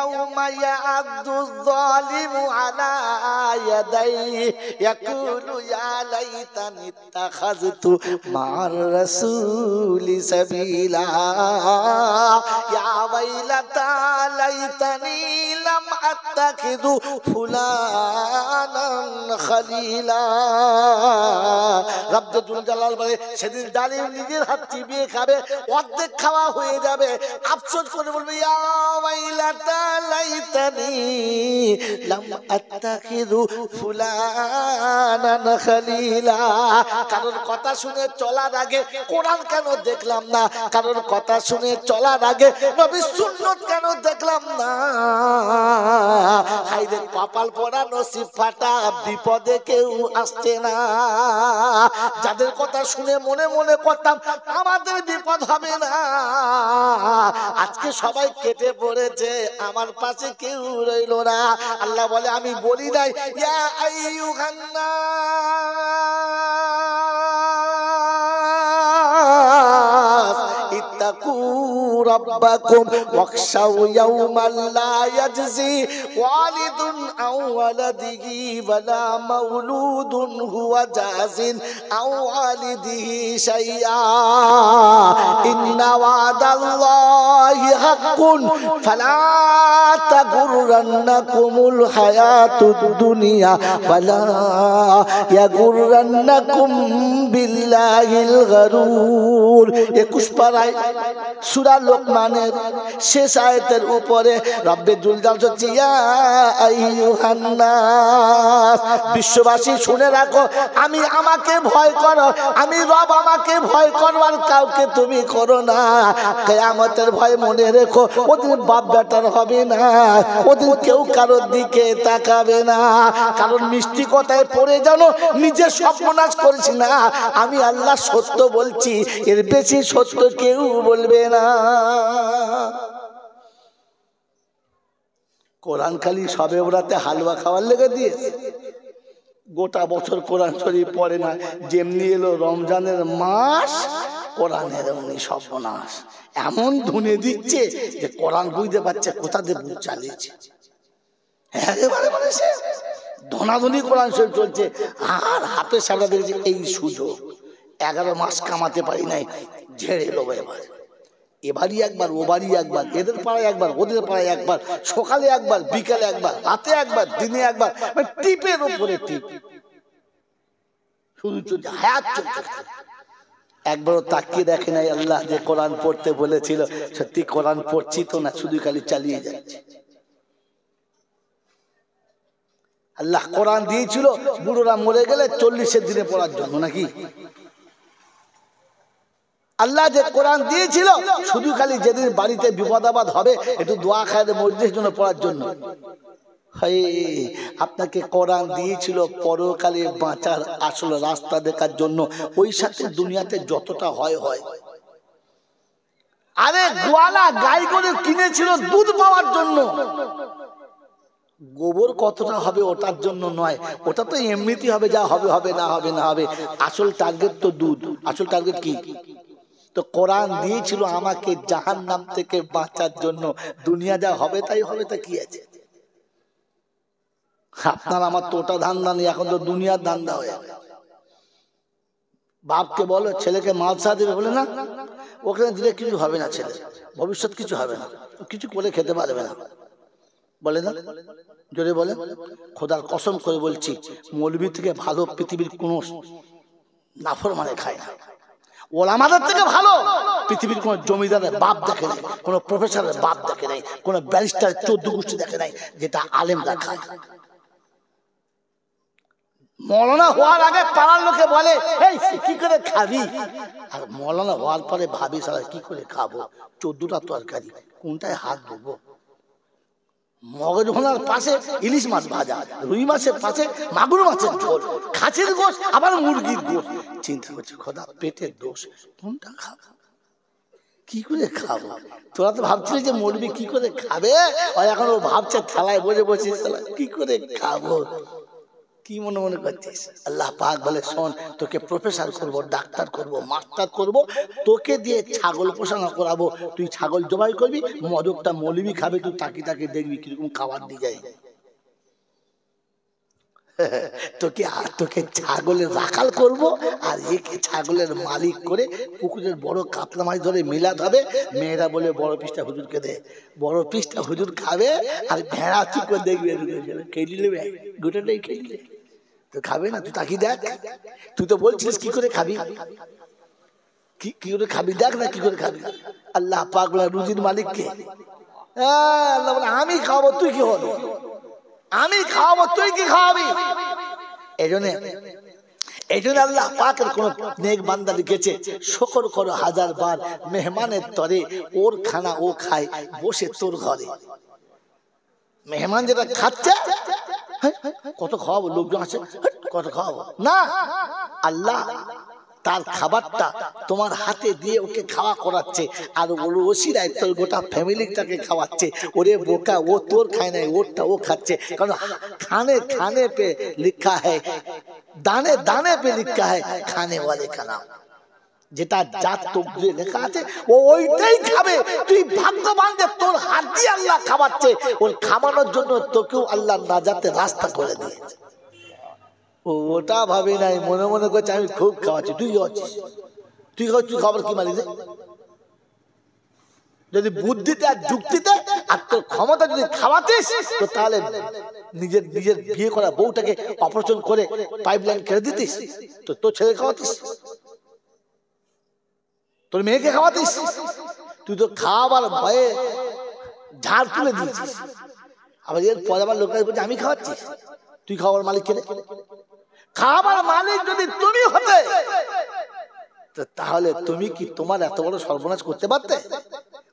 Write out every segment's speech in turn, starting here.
ইয়াউমা ইয়া'আদু যালিমু আলা ইয়াদাইহি ইয়াকুলু ইয়া লাইতানি ইত্তাখাযতু মা'আর রাসূলি সাবিলা ইয়া ওয়াইলাতা লাইতানি লাম আত্তাখিযু ফুলানান খালিলা। রব্বুল জালাল বলে সেদিন জালিম নিজের হাত চিবিয়ে খাবে, অর্ধেক খাওয়া হয়ে যাবে, আফসোস করে বলবে ইয়া ওয়াইলাতা লাইতানি লাম আত্তাখিযু ফুলানান খালিলা। কারোর কথা শুনে চলার আগে কোরআন কেন দেখলাম না, কারোর কথা শুনে চলার আগে নবীর সুন্নাত কেন দেখলাম না। হায়রে কপাল পোড়া নসিব ফাটা, বিপদে কেউ আসছে না। যাদের কথা শুনে মনে মনে করতাম আমাদের বিপদ হবে না, আজকে সবাই কেটে পড়েছে, আমার পাশে কেউ রইল না। আল্লাহ বলে আমি বলি নাই ইয়া আইয়ুহান নাস ইত্তাকু রাব্বাকুম ওয়াখশাউ ইয়াওমান লা ইয়াজজি ওয়ালিদুন আও ওয়ালাদিহি ওয়ালা মাউলুদুন হুয়া জাযিন আও ওয়ালিদিহি শাইআ ইন্না ওয়াদাল্লাহি হাক্কুন ফালা তাগুররান্নাকুমুল হায়াতুদ দুনিয়া ওয়ালা ইয়াগুররান্নাকুম বিল্লাহিল গারুর। 21 পারায় সূরা লোকমানের শেষ আয়াতের উপরে রব্বুল জালাল বলছে ইয়া আইয়ুহান নাস, বিশ্ববাসী শুনে রাখো, আমি আমাকে ভয় করো, আমি রব আমাকে ভয় করো, আর কাউকে তুমি করো না। কিয়ামতের ভয় মনে রেখো, ওদিন বাপ বেটার হবে না, ওদিন কেউ কারোর দিকে তাকাবে না। কারণ মিষ্টি কথায় পড়ে জানো নিজে সর্বনাশ করিস না, আমি আল্লাহ সত্য বলছি, এর বেশি সত্য কেউ বলবে না। কোরআন খালি সবে বরাতে হালুয়া খাওয়ার লেগে দিয়ে গোটা বছর কোরআন শরীফ পড়ে না, যেমনি এলো রমজানের মাস কোরআনের এমনি সর্বনাশ, এমন ধুনে দিচ্ছে যে কোরআন বুঝতে পারছে কোথা দিয়ে বুঝ চালিয়েছে। একেবারে মানে সে ধনাধনি কোরআন শরীফ চলছে, আর হাতের সামনে দেখেছে এই সুযোগ, 11 মাস কামাতে পারি নাই, ঝেড়ে এলো এবার, এবারই একবার ওবারই একবার, এদের পাড়ায় একবার ওদের পাড়ায় একবার, সকালে একবার বিকালে একবার, রাতে একবার দিনে একবার, মানে টিপের উপরে টিপ, শুধু চলছে, হায়াত চলছে। একবারও তাকিয়ে দেখে নাই আল্লাহ যে কোরআন পড়তে বলেছিল সত্যি কোরআন পড়ছি তো না, শুধু খালি চালিয়ে যাচ্ছে। আল্লাহ কোরআন দিয়েছিল বুড়োরা মরে গেলে 40 দিনে পড়ার জন্য নাকি? আল্লাহ যে কোরআন দিয়েছিল শুধু খালি যেদিন বাড়িতে বিপদ আপদ হবে একটু দোয়া খায় মসজিদের জন্য পড়ার জন্য। আপনাকে কোরআন দিয়েছিল পরকালে বাঁচার আসল রাস্তা দেখার জন্য, ওই সাথে দুনিয়াতে যতটা হয় হয়। আরে গোয়ালা গাই গরু কিনেছিল দুধ পাওয়ার জন্য, গোবর কতটা হবে ওটার জন্য নয়, ওটা তো এমনিতেই হবে, যা হবে হবে, না হবে না হবে, আসল টার্গেট তো দুধ। আসল টার্গেট কি? তো কোরআন দিয়েছিল আমাকে জাহান্নাম থেকে বাঁচার জন্য, দুনিয়া যা হবে তাই হবে, তা কি আছে? আপনার আমার তো ওটা ধান্দা নেই, এখন তো দুনিয়ার ধান্দা হয়ে যাবে। বাপকে বলো ছেলেকে মালসা দেবে, বলে না ওখানে দিলে কিছু হবে না, ছেলে ভবিষ্যৎ কিছু হবে না, কিছু করে খেতে পারবে না, বলে না? জোরে বলে। খোদার কসম করে বলছি মৌলবি থেকে ভালো পৃথিবীর কোনো নাফরমানে খায় না, ওলামাদের থেকে ভালো পৃথিবীর কোন জমিদারের বাপ দেখে নাই, কোন প্রফেসরের বাপ দেখে নাই, কোন ব্যারিস্টার 14 গোষ্ঠী দেখে নাই, যেটা আলেমরা খায়। মৌলানা হওয়ার আগে পাড়ার লোকে বলে এই কি করে খাবি, আর মৌলানা হওয়ার পরে ভাবি সারা কি করে খাবো, 14টা তরকারি কোনটায় হাত দেবো। মগজ ভোনার পাশে ইলিশ মাছ ভাজা, রুই মাছের পাশে মাগুর মাছের ঝোল, খাসির গোশ আবার মুরগির গোশ, চিন্তা করছে খোদা পেটের দোষ, কোনটা খাবো, কি করে খাবো? তোরা তো ভাবছিলি যে মৌলবি কি করে খাবে, আর এখন ও ভাবছে থালায় বসে বসে কি করে খাবো। কি মনে মনে করছিস? আল্লাহ পাক বলে শোন, তোকে প্রফেসর করব, ডাক্তার করব, মাস্টার করব, তোকে দিয়ে ছাগল পোষণা করাবো, তুই ছাগল জবাই করবি, মদকটা মৌলবি খাবে, তুই তাকিয়ে তাকিয়ে দেখবি কিরকম খাবার দিয়ে যায়। তোকে ছাগলের রাখাল করব, আর একে ছাগলের মালিক করে পুকুরের বড় কাতলা মাছ ধরে মিলাত হবে। মেয়েরা বলে বড় পিসটা হুজুরকে দে, বড় পিসটা হুজুর খাবে, আর ভেড়া চুপ করে দেখবে, খেয়ে নেবে, গোটাটাই খেয়ে নিলে তো খাবে না। তুই তাকিয়ে দেখ, তুই তো বলছিস কি করে খাবি, কি করে খাবি, দেখ না কি করে খাবি। আল্লাহ পাক বলে রুজির মালিক কে? আল্লাহ বলে আমি খাওয়াবো, তুই কি হবে? আমি খাওয়াবো, তুই কি খাওয়াবি? এই জন্য আল্লাহ পাকের কোন নেক বান্দা লিখেছে, শুকর করো হাজার বার, মেহমানের তরে ওর খানা ও খায় বসে তোর ঘরে। মেহমান যেটা খাচ্ছে, কত খাওয়াবো, লোকজন আছে কত খাওয়াবো না, আল্লাহ তার খাবারটা তোমার হাতে দিয়ে ওকে খাওয়া করাচ্ছে, আর ওর ওসিরায় তোর গোটা ফ্যামিলিটাকে খাওয়াচ্ছে। ওরে বোকা, ও তোর খায় নাই, ওরটা ও খাচ্ছে। কারণ খানে খানে পে লিখা है, দানে দানে পে লিখা है খানে ওয়ালে কা নাম। যেটা জাত তকদিরে লেখা আছে ও ওইটাই খাবে। তুই ভাগ্যবান যে তোর হাত দিয়ে আল্লাহ খাওয়াচ্ছে, ওর খাওয়ানোর জন্য তোকেও আল্লাহ নাজাতের রাস্তা করে দিয়েছে। ওটা ভাবি নাই, মনে মনে করছে আমি খুব খাওয়াচ্ছি, তুই খাওয়াচ্ছিস, তুই খাবার কি মালিক? যদি বুদ্ধিতে আর যুক্তিতে আর তোর ক্ষমতা যদি খাওয়াতিস, তো তাহলে নিজের বিয়ে করা বউটাকে অপারেশন করে পাইপলাইন কেটে দিতিস, তো তোর ছেলে খাওয়াতিস, তোর মেয়েকে খাওয়াতিস। তুই তো খাওয়াবার ভয়ে ঝাড় তুলে দিয়েছিস। আবার এর পরে আবার লোকেরা বলছে আমি খাওয়াচ্ছিস, তুই খাওয়ার মালিক কে? খাবার মালিক যদি তুমি হতে, তাহলে তুমি কি তোমার এত বড় সর্বনাশ করতে পারতে?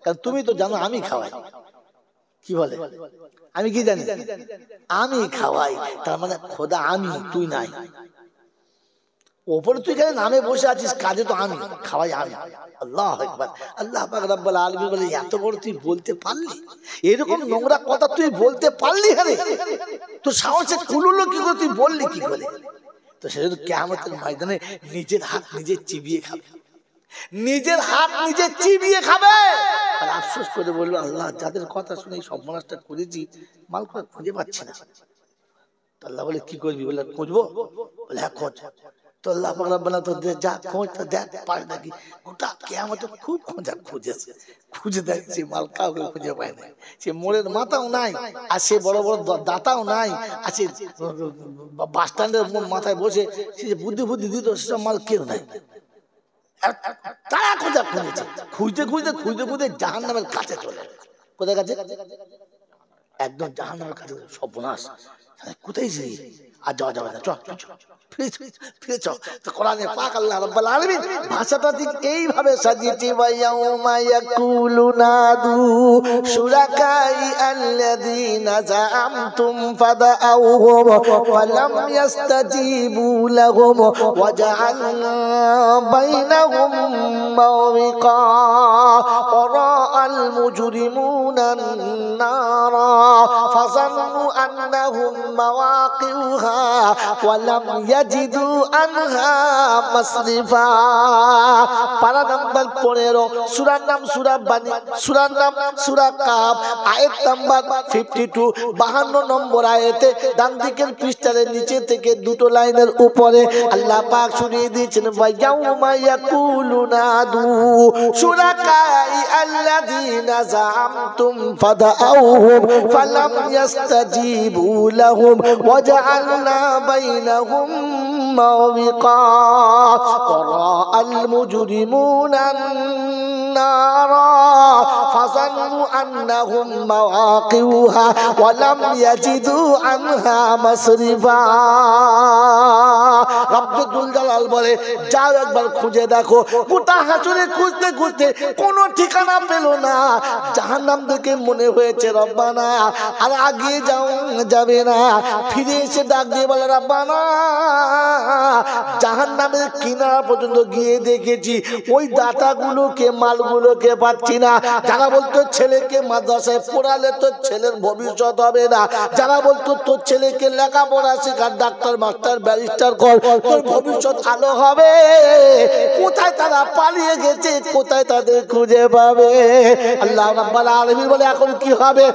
কারণ তুমি তো জানো আমি খাওয়াই। কি বলে? আমি কি জানি? আমি খাওয়াই, তার মানে খোদা আমি, তুই নাই। ওপরে তুই এখানে নামে বসে আছিস, কাজে তো আমি, খাওয়াই আমি। আল্লাহু আকবার। আল্লাহ পাক রব্বুল আলামিন বলে এত বড় তুই বলতে পারলি, এরকম নোংরা কথা তুই বলতে পারলি? হ্যাঁ, তোর সাহসে কুলুলো কি করে, তুই বললি কি করে? তো সেটা কিয়ামতের ময়দানে নিজের হাত নিজে চিবিয়ে খাবে, নিজের হাত নিজে চিবিয়ে খাবে। আর আফসোস করে বললো আল্লাহ, যাদের কথা শুনে এই সর্বনাশটা করেছি, মাল করে খুঁজে পাচ্ছি না। তো আল্লাহ বলে কি করবি? বলে খুঁজবো। বলে হ্যাঁ খোঁজ। তো আল্লাহ পাক রব্বুল আলামিন তো যা খোঁজ, তো দেখ পায় নাকি। গোটা কিয়ামতে খুব খুঁজেছে, খুঁজে দেখছি মাল কাউকে খুঁজে পায় না। সে মোড়ের মাথাও নাই, আর সে বড় বড় দাতাও নাই, আর সে বাস স্ট্যান্ডের মাথায় বসে সে যে বুদ্ধি দিত, সেসব মাল কেউ নাই। তারা কোথায় খুঁজেছে, খুঁজতে জাহান্নামের কাছে চলে গেছে। কোথায় কাছে? একদম জাহান্নামের কাছে। সর্বনাশ, কোথায় যে আর যাওয়া যাবে না, চল ফিরে চল। তো কোরআনে পাক আল্লাহ রাব্বুল আলামিন ভাষাটা ঠিক এইভাবে সাজিয়েছে, ওয়ায়াউমা ইয়াকুলু নাদু শুরাকাই আল্লাযীনা যাআমতুম ফাদাউহুম ফালাম ইস্তাজিবু লাহুম ওয়া জাআলনা বাইনাহুম মাওবিকা ওয়ারাআল মুজরিমুনা আন-নারা ফাযান্নু আন্নাহুম মাওয়াকিউহা ওয়া লাম ইয়াজিদু আনহা মাসরিফা। পারা নাম্বার 15, সূরার নাম সূরা বানী, সূরার নাম সূরা কাফ, আয়াত নাম্বার 52, 52 নম্বর আয়াতে ডান দিকের পৃষ্ঠার নিচে থেকে দুটো লাইনের উপরে আল্লাহ পাক শুনিয়ে দিয়েছেন, ওয়ায়াউমা ইয়াকুলুনা দু শুরাকাই আল্লাযীনা যাআমতুম ফাদাউহুম ফালাম ইস্তাজিবু লাহুম ওয়া জাআলনা বাইনাহুম মাওবিকা ওয়ারাআল মুজরিমুনা আন-নারা ফাযান্নু আন্নাহুম মাওয়াকিউহা ওয়া লাম ইয়াজিদু আনহা মাসরিফা। রব্বুল জালাল বলে যাও একবার খুঁজে দেখো। গোটা হাসরে খুঁজতে খুঁজতে কোনো ঠিকানা পেল না। জাহান্নাম দেখে মনে হয়েছে রব্বানা আর আগে যাবে না। ফিরে এসে ডাক দিয়ে বলে রব্বানা জাহান্নামের কিনারা পর্যন্ত গিয়ে দেখেছি ওই ডাটাগুলোকে মালগুলোকে পাচ্ছি না। যারা বলতো ছেলেকে মাদ্রাসায় পড়ালে তোর ছেলের ভবিষ্যৎ হবে না, যারা বলতো তোর ছেলেকে লেখাপড়া শেখা, ডাক্তার মাস্টার ব্যারিস্টার কর, তোর ভবিষ্যৎ আলো হবে, কোথায় তারা পালিয়ে গেছে, কোথায় তাদের খুঁজে পাবে? আল্লাহ রাব্বুল আলামিন বলে এখন কি হবে?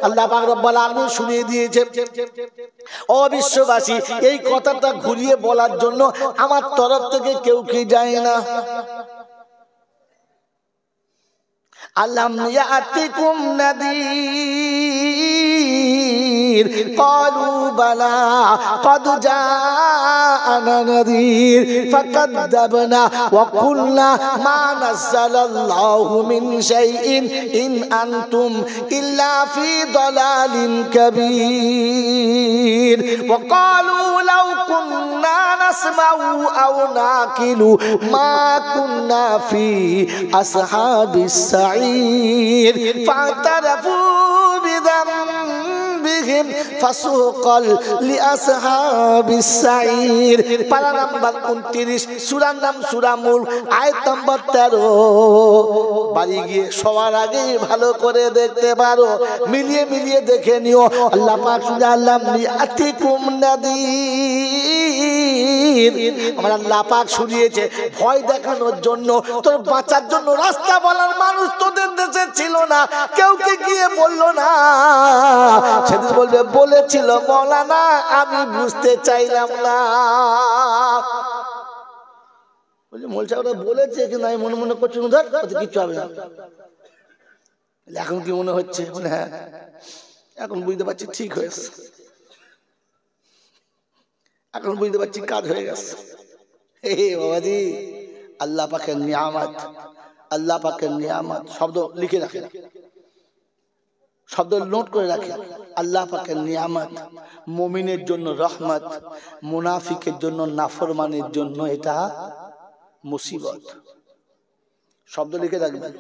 আল্লাহ পাক রব্বুল আলামিন শুনিয়ে দিয়েছে। ও বিশ্ববাসী, এই কথাটা ঘুরিয়ে বলার জন্য আমার তরফ থেকে কেউ কি যায় না? আলাম ইয়াতিকুম নাদির ক্বালু বালা ক্বাদ জাআনা নাদির ফাকাযযাবনা ওয়া কুলনা মা নাযালাল্লাহু মিন শাইইন ইন আনতুম ইল্লা ফি দালালিন কাবীর ওয়া ক্বালু লাউ কুন্না নাসমাউ আও নাকিলু মা কুন্না ফি আসহাবিস সাঈর ফাতারাফু বিযামবিহিম ফাসুকাল লিআসহাবিস সাঈর। পারা নাম্বার 29, সূরার নাম সূরা মুলক, আয়াত নাম্বার 13। বাড়ি গিয়ে সবার আগে ভালো করে দেখতে পারো, মিলিয়ে মিলিয়ে দেখে নিও। আল্লাহ পাক সুবহানাল্লাহ লিআতিকুম নাদির, আমার আল্লাহ পাক শুনিয়েছে ভয় দেখানোর জন্য, তোর বাঁচার জন্য রাস্তা বলার মানুষ তোদের দেশে ছিল না, কেউ কে গিয়ে বললো না। সেদিন বলবে বলেছিল মওলানা, আমি বুঝতে চাইলাম না। মোলসা ওরা বলেছে কিন্তু আমি মনে মনে করছি ধর কিছু হবে না। এখন কি মনে হচ্ছে? হ্যাঁ, এখন বুঝতে পারছি ঠিক হয়েছে, এখন বুঝতে পারছি কাজ হয়ে গেছে। হে বাবাজি, আল্লাহ পাকের নিয়ামত, আল্লাহ পাকের নিয়ামত শব্দ লিখে রাখেন, শব্দ নোট করে রাখেন। আল্লাহ পাকের নিয়ামত মুমিনের জন্য রহমত, মুনাফিকের জন্য নাফরমানের জন্য এটা মুসিবত। শব্দ লিখে রাখবেন,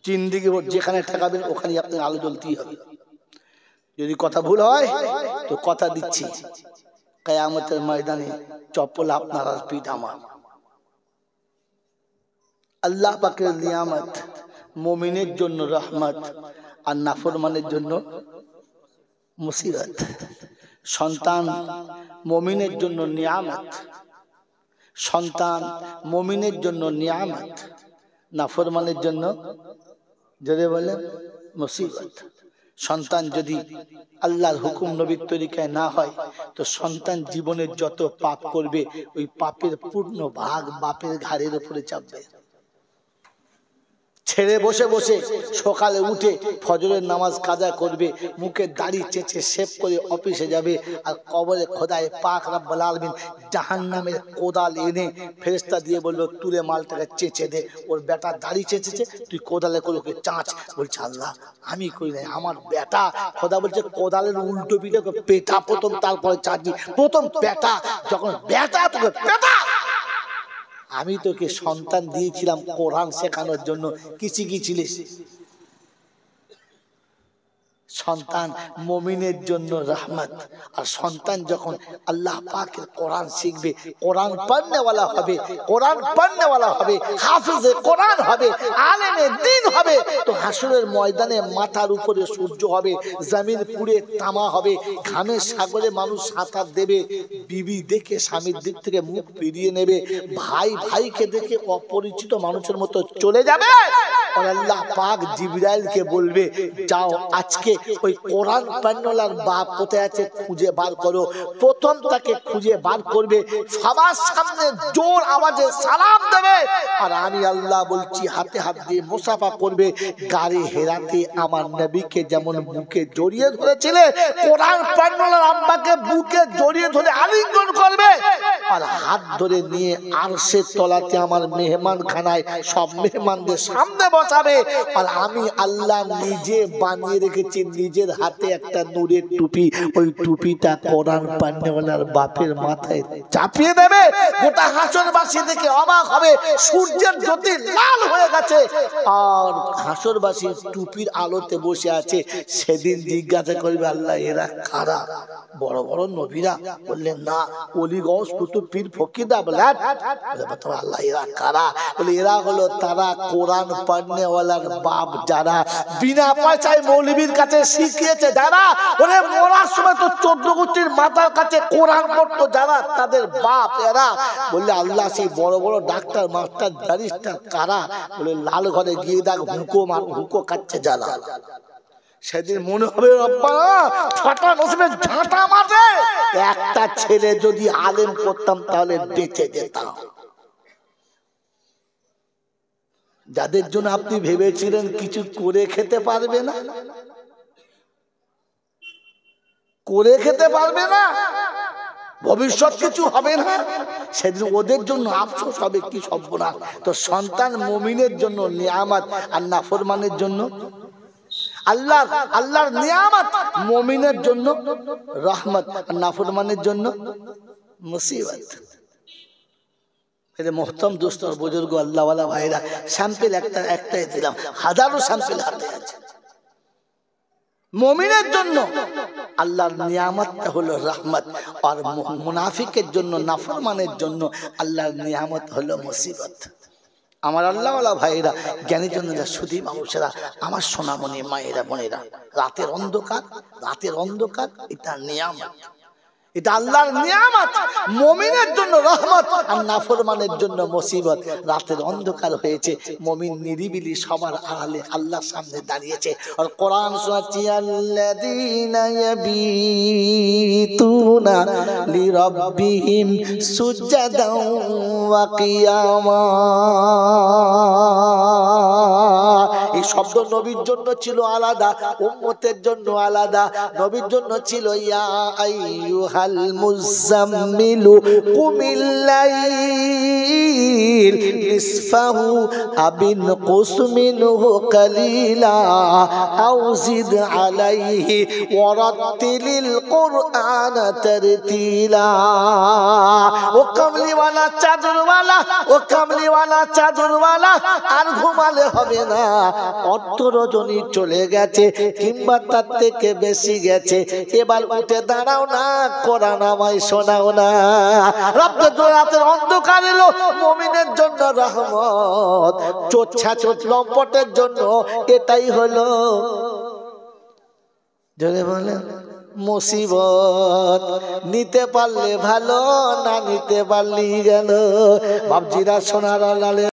জিন্দেগি যেখানে ঠেকাবেন ওখানে আপনার আলো জ্বলতেই হবে। যদি কথা ভুল হয় তো কথা দিচ্ছি, কিয়ামতের ময়দানে চপ্পল আপনার আর পিঠ আমার। আল্লাহ পাকের নিয়ামত মুমিনের জন্য রহমত আর নাফরমানের জন্য মুসিবত। সন্তান মুমিনের জন্য নিয়ামত, সন্তান মুমিনের জন্য নিয়ামত, নাফরমানের জন্য যদি বলে মুসিবত। সন্তান যদি আল্লাহর হুকুম নবীর তরিকায় না হয় তো সন্তান জীবনের যত পাপ করবে ওই পাপের পূর্ণ ভাগ বাপের ঘাড়ের উপরে চাপবে। ছেড়ে বসে বসে সকালে উঠে ফজরের নামাজ কাজা করবে, মুখে দাড়ি চেঁচে শেভ করে অফিসে যাবে, আর কবরে খোদায় পাক রব্বুল আলামিন জাহান্নামের কোদাল এনে ফেরেশতা দিয়ে বলবে তুলে মালটাকে চেঁচে দে। ওর বেটা দাড়ি চেঁচেছে, তুই কোদালে করে ওকে চাঁচ। বলছে আল্লাহ আমি কই নাই, আমার বেটা। খোদা বলছে কোদালের উল্টো পিঠে পেটা প্রথম, তারপরে চাঁচি। প্রথম বেটা, যখন বেটা তোকে পেটা। আমি তোকে সন্তান দিয়েছিলাম কোরআন শেখানোর জন্য, কি শিখিয়েছিলিস? সন্তান মুমিনের জন্য রহমত। আর সন্তান যখন আল্লাহ পাকের কোরআন শিখবে, কোরআন পড়নেওয়ালা হবে, কোরআন পড়নেওয়ালা হবে, হাফেজে কোরআন হবে, আলেমে দ্বীন হবে, তো হাসরের ময়দানে মাথার উপরে সূর্য হবে, জমিন পুড়ে তামা হবে, ঘামের সাগরে মানুষ সাঁতার দেবে, বিবি দেখে স্বামীর দিক থেকে মুখ ফিরিয়ে নেবে, ভাই ভাইকে দেখে অপরিচিত মানুষের মতো চলে যাবে। আর আল্লাহ পাক জিবরাইলকে বলবে যাও আজকে ওই কোরআন পড়নেওয়ালার বাপ কোথায় আছে খুঁজে বার করো। প্রথম তাকে খুঁজে বার করবে, সবার সামনে জোর আওয়াজে সালাম দেবে, আর আমি আল্লাহ বলছি হাতে হাত দিয়ে মুসাফা করবে। গাড়ি হেরাতে আমার নবীকে যেমন বুকে জড়িয়ে ধরেছিলে, কোরআন পড়নেওয়ালার আব্বাকে বুকে জড়িয়ে ধরে আলিঙ্গন করবে, আর হাত ধরে নিয়ে আরশের তলাতে আমার মেহমান খানায় সব মেহমানদের সামনে বসে বসাবে। আর আমি আল্লাহ নিজে বানিয়ে রেখেছি নিজের হাতে একটা নূরের টুপি, ওই টুপিটা কোরআন পান্নেওয়ালার বাপের মাথায় চাপিয়ে দেবে। গোটা হাসরবাসী দেখে অবাক হবে, সূর্যের জ্যোতি লাল হয়ে গেছে আর হাসরবাসী টুপির আলোতে বসে আছে। সেদিন জিজ্ঞাসা করবে আল্লাহ এরা কারা? বড় বড় নবীরা? বললেন না, ওলি গৌস কুতুব পীর ফকিররা। বলে আল্লাহ এরা কারা? বলে এরা হলো তারা কোরআন পড়নেওয়ালার বাপ, যারা বিনা পয়সায় মৌলবীর কাছে শিখিয়েছে, যারা ওরে মরার সময় তো 14 গোষ্ঠীর মাথার কাছে কোরআন পড়তো, যারা তাদের বাপ এরা। বললে আল্লাহ সেই বড় বড় ডাক্তার মাস্টার ব্যারিস্টার কারা? বলে লাল ঘরে গিয়ে দেখ হুঁকো খাচ্ছে যারা। সেদিন মনে হবে ঝাঁটা মারবে। একটা ছেলে যদি আলেম করতাম তাহলে বেঁচে যেতাম। যাদের জন্য আপনি ভেবেছিলেন কিছু করে খেতে পারবে না, করে খেতে পারবে না, ভবিষ্যৎ কিছু হবে না, সেদিন ওদের জন্য আফসোস হবে কি সর্বনাশ। তো সন্তান মুমিনের জন্য নিয়ামত আর নাফরমানের জন্য আল্লাহর নিয়ামত, মুমিনের জন্য রহমত আর নাফরমানের জন্য মুসিবত। মোহতরম দোস্ত আর বুজুর্গ আল্লাহওয়ালা ভাইরা, স্যাম্পল একটাই দিলাম, হাজারো স্যাম্পল হাতে আছে। মুমিনের জন্য আল্লাহর নিয়ামতটা হলো রহমত, আর মুনাফিকের জন্য নাফরমানের জন্য আল্লাহর নিয়ামত হলো মুসিবত। আমার আল্লাহওয়ালা ভাইরা, জ্ঞানী জনেরা, সুধী মানুষেরা, আমার সোনামণি মায়েরা বোনেরা, রাতের অন্ধকার এটা নিয়ামত, এটা আল্লাহর নিয়ামত। মুমিনের জন্য রহমত আর নাফরমানের জন্য মুসিবত। রাতের অন্ধকার হয়েছে, মুমিন নিরিবিলি সবার আড়ালে আল্লাহর সামনে দাঁড়িয়েছে আর কোরআন শোনাচ্ছে, আল্লাযীনা ইয়াবিতুনা লিরাব্বিহিম সুজদাও ওয়া কিয়ামা। এই শব্দ নবীর জন্য ছিল আলাদা, উম্মতের জন্য আলাদা। নবীর জন্য ছিল ইয়া আইয়ুহাল মুযাম্মিলু কুমিল লাইল নিসফাহু আবিন কুস মিনহু কালিলা আও জিদ আলাইহি ওয়ারাত্তিলিল কুরআনা তারতিলা। ও কামলিওয়ালা চাদরওয়ালা, ও কামলিওয়ালা চাদরওয়ালা, আর ঘুমালে হবে না। অর্ধ রজনী চলে গেছে কিংবা তার থেকে বেশি গেছে, এবার উঠে দাঁড়াও না, কোরআন আমায় শোনাও না। রাতের অন্ধকার এলো, মুমিনের জন্য রহমত, চোট ছাচোট লম্পটের জন্য এটাই হলো, জোরে বলেন, মুসিবত। নিতে পারলে ভালো, না নিতে পারলেই গেল। বাপজিরা সোনার লালে